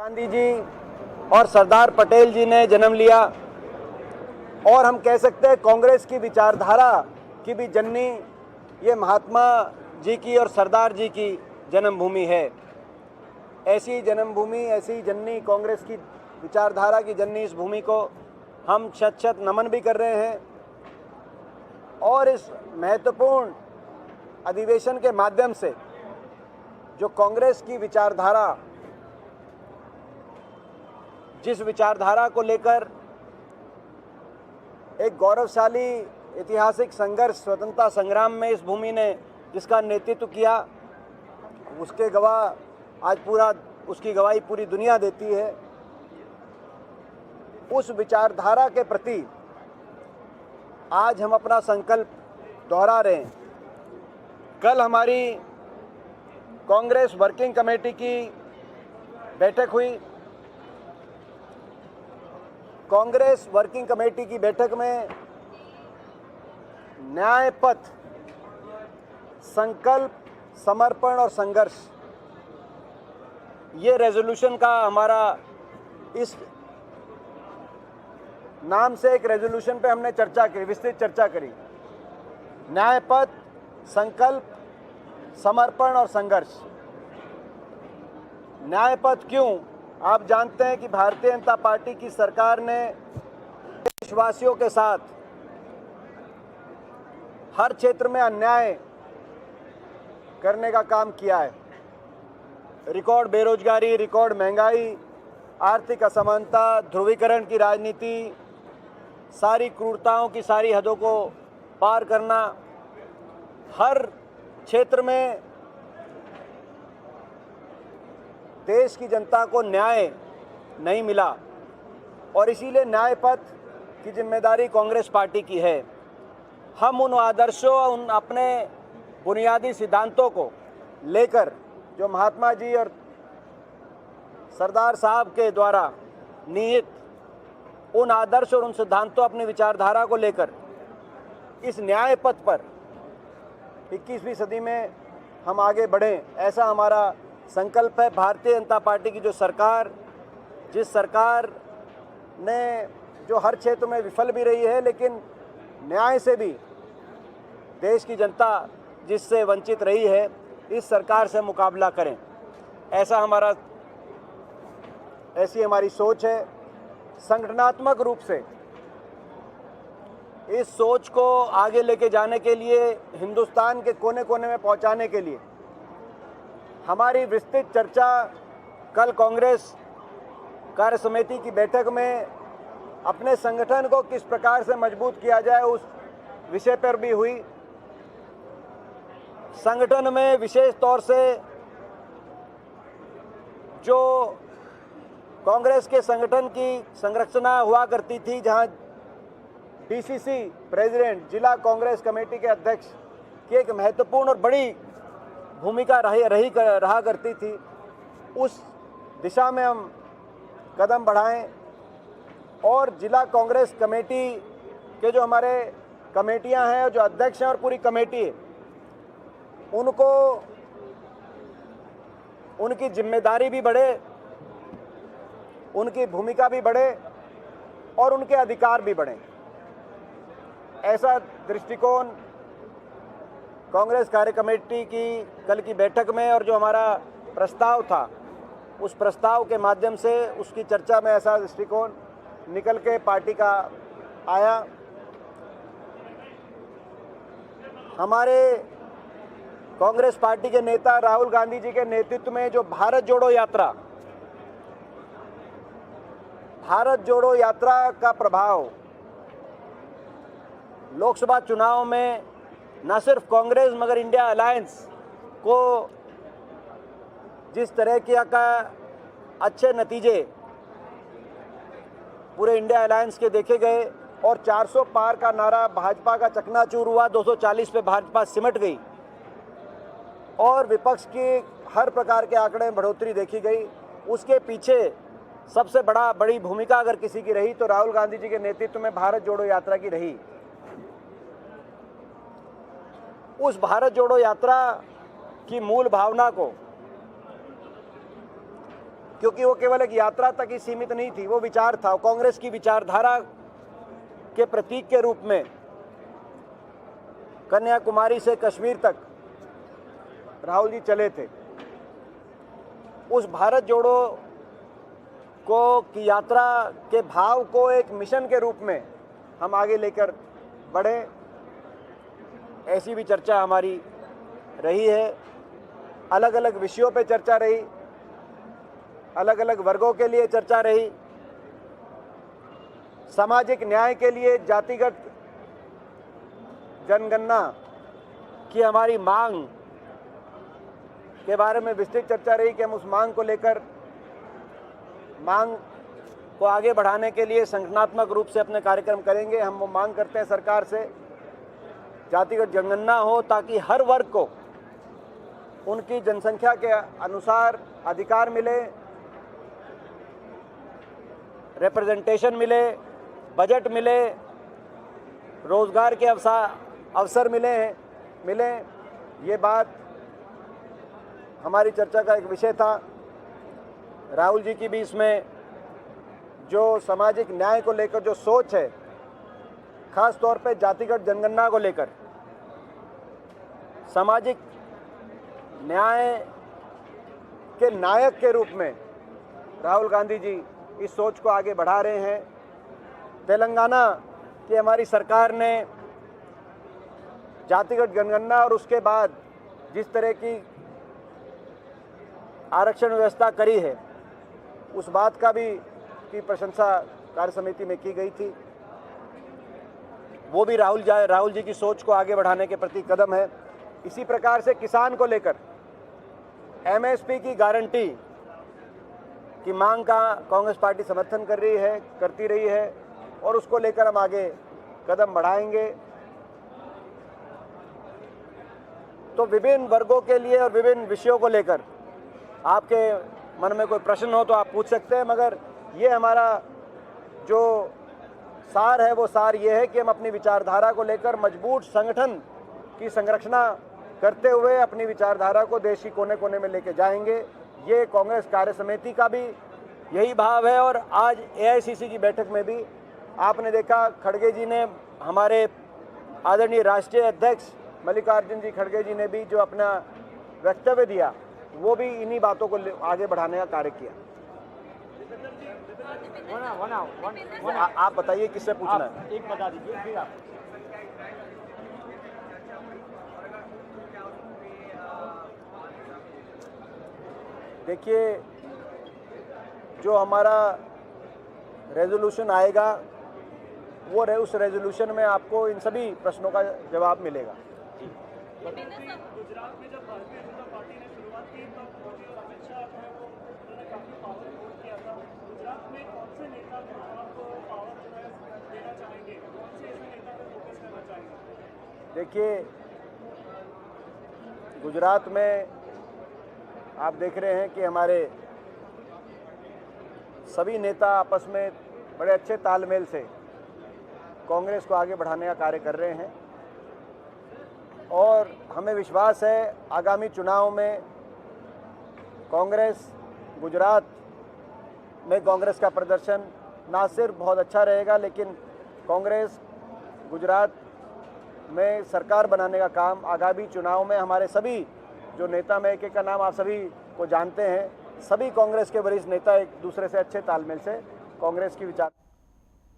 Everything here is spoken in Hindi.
गांधी जी और सरदार पटेल जी ने जन्म लिया और हम कह सकते हैं कांग्रेस की विचारधारा की भी जननी ये महात्मा जी की और सरदार जी की जन्मभूमि है। ऐसी जन्मभूमि, ऐसी जननी, कांग्रेस की विचारधारा की जननी इस भूमि को हम शत शत नमन भी कर रहे हैं और इस महत्वपूर्ण अधिवेशन के माध्यम से जो कांग्रेस की विचारधारा, जिस विचारधारा को लेकर एक गौरवशाली ऐतिहासिक संघर्ष, स्वतंत्रता संग्राम में इस भूमि ने जिसका नेतृत्व किया, उसके गवाह आज उसकी गवाही पूरी दुनिया देती है। उस विचारधारा के प्रति आज हम अपना संकल्प दोहरा रहे हैं। कल हमारी कांग्रेस वर्किंग कमेटी की बैठक हुई। कांग्रेस वर्किंग कमेटी की बैठक में न्याय पथ, संकल्प, समर्पण और संघर्ष, ये रेजोल्यूशन का हमारा इस नाम से एक रेजोल्यूशन पे हमने चर्चा की, विस्तृत चर्चा करी। न्याय पथ, संकल्प, समर्पण और संघर्ष। न्याय पथ क्यों? आप जानते हैं कि भारतीय जनता पार्टी की सरकार ने देशवासियों के साथ हर क्षेत्र में अन्याय करने का काम किया है। रिकॉर्ड बेरोजगारी, रिकॉर्ड महंगाई, आर्थिक असमानता, ध्रुवीकरण की राजनीति, सारी क्रूरताओं की सारी हदों को पार करना, हर क्षेत्र में देश की जनता को न्याय नहीं मिला और इसीलिए न्याय पथ की जिम्मेदारी कांग्रेस पार्टी की है। हम उन आदर्शों, उन अपने बुनियादी सिद्धांतों को लेकर जो महात्मा जी और सरदार साहब के द्वारा निहित उन आदर्श और उन सिद्धांतों, अपनी विचारधारा को लेकर इस न्याय पथ पर 21वीं सदी में हम आगे बढ़ें, ऐसा हमारा संकल्प है। भारतीय जनता पार्टी की जो सरकार, जिस सरकार ने जो हर क्षेत्र में विफल भी रही है, लेकिन न्याय से भी देश की जनता जिससे वंचित रही है, इस सरकार से मुकाबला करें, ऐसी हमारी सोच है। संगठनात्मक रूप से इस सोच को आगे लेके जाने के लिए, हिंदुस्तान के कोने कोने में पहुंचाने के लिए हमारी विस्तृत चर्चा कल कांग्रेस कार्य समिति की बैठक में अपने संगठन को किस प्रकार से मजबूत किया जाए, उस विषय पर भी हुई। संगठन में विशेष तौर से जो कांग्रेस के संगठन की संरचना हुआ करती थी, जहां डीसीसी प्रेसिडेंट, जिला कांग्रेस कमेटी के अध्यक्ष की एक महत्वपूर्ण और बड़ी भूमिका रहा करती थी, उस दिशा में हम कदम बढ़ाएं और जिला कांग्रेस कमेटी के जो हमारे कमेटियां हैं, जो अध्यक्ष हैं और पूरी कमेटी है, उनको उनकी जिम्मेदारी भी बढ़े, उनकी भूमिका भी बढ़े और उनके अधिकार भी बढ़ें। ऐसा दृष्टिकोण कांग्रेस कार्य कमेटी की कल की बैठक में और जो हमारा प्रस्ताव था, उस प्रस्ताव के माध्यम से, उसकी चर्चा में ऐसा दृष्टिकोण निकल के पार्टी का आया। हमारे कांग्रेस पार्टी के नेता राहुल गांधी जी के नेतृत्व में जो भारत जोड़ो यात्रा का प्रभाव लोकसभा चुनाव में न सिर्फ कांग्रेस मगर इंडिया अलायंस को जिस तरह का अच्छे नतीजे पूरे इंडिया अलायंस के देखे गए और 400 पार का नारा भाजपा का चकनाचूर हुआ, 240 पे भाजपा सिमट गई और विपक्ष की हर प्रकार के आंकड़े में बढ़ोतरी देखी गई, उसके पीछे सबसे बड़ी भूमिका अगर किसी की रही तो राहुल गांधी जी के नेतृत्व में भारत जोड़ो यात्रा की रही। उस भारत जोड़ो यात्रा की मूल भावना को क्योंकि वो केवल एक यात्रा तक ही सीमित नहीं थी, वो विचार था। कांग्रेस की विचारधारा के प्रतीक के रूप में कन्याकुमारी से कश्मीर तक राहुल जी चले थे। उस भारत जोड़ो को की यात्रा के भाव को एक मिशन के रूप में हम आगे लेकर बढ़े, ऐसी भी चर्चा हमारी रही है। अलग अलग विषयों पे चर्चा रही, अलग अलग वर्गों के लिए चर्चा रही, सामाजिक न्याय के लिए जातिगत जनगणना की हमारी मांग के बारे में विस्तृत चर्चा रही कि हम उस मांग को लेकर मांग को आगे बढ़ाने के लिए संगठनात्मक रूप से अपने कार्यक्रम करेंगे। हम वो मांग करते हैं सरकार से जातिगत जनगणना हो, ताकि हर वर्ग को उनकी जनसंख्या के अनुसार अधिकार मिले, रिप्रेजेंटेशन मिले, बजट मिले, रोजगार के अवसर मिले। ये बात हमारी चर्चा का एक विषय था। राहुल जी की भी इसमें जो सामाजिक न्याय को लेकर जो सोच है, खास तौर पे जातिगत जनगणना को लेकर, सामाजिक न्याय के नायक के रूप में राहुल गांधी जी इस सोच को आगे बढ़ा रहे हैं। तेलंगाना की हमारी सरकार ने जातिगत जनगणना और उसके बाद जिस तरह की आरक्षण व्यवस्था करी है, उस बात का भी की प्रशंसा कार्य समिति में की गई थी। वो भी राहुल जी की सोच को आगे बढ़ाने के प्रति कदम है। इसी प्रकार से किसान को लेकर एमएसपी की गारंटी की मांग का कांग्रेस पार्टी समर्थन करती रही है और उसको लेकर हम आगे कदम बढ़ाएंगे। तो विभिन्न वर्गों के लिए और विभिन्न विषयों को लेकर आपके मन में कोई प्रश्न हो तो आप पूछ सकते हैं, मगर ये हमारा जो सार है वो सार ये है कि हम अपनी विचारधारा को लेकर मजबूत संगठन की संरचना करते हुए अपनी विचारधारा को देश की कोने कोने में लेके जाएंगे। ये कांग्रेस कार्य समिति का भी यही भाव है। और आज एआईसीसी की बैठक में भी आपने देखा, खड़गे जी ने, हमारे आदरणीय राष्ट्रीय अध्यक्ष मल्लिकार्जुन जी खड़गे जी ने भी जो अपना वक्तव्य दिया, वो भी इन्हीं बातों को आगे बढ़ाने का कार्य किया। आप बताइए किससे पूछना है? एक बता दीजिए फिर आप। देखिए, जो हमारा रेजोल्यूशन आएगा वो उस रेजोल्यूशन में आपको इन सभी प्रश्नों का जवाब मिलेगा। गुजरात में जब भारतीय जनता पार्टी ने शुरुआत की तब मोदी और अमित शाह जो है वो उन्होंने काफी पावर वोट किया था। गुजरात में कौन से नेता जो आपको पावर जो है देना चाहेंगे, कौन से ऐसे नेता पर फोकस करना चाहेंगे? देखिए, गुजरात में आप देख रहे हैं कि हमारे सभी नेता आपस में बड़े अच्छे तालमेल से कांग्रेस को आगे बढ़ाने का कार्य कर रहे हैं और हमें विश्वास है आगामी चुनाव में कांग्रेस गुजरात में कांग्रेस का प्रदर्शन ना सिर्फ बहुत अच्छा रहेगा, लेकिन कांग्रेस गुजरात में सरकार बनाने का काम आगामी चुनाव में हमारे सभी जो नेता, मैं एक का नाम आप सभी को जानते हैं, सभी कांग्रेस के वरिष्ठ नेता एक दूसरे से अच्छे तालमेल से कांग्रेस की विचार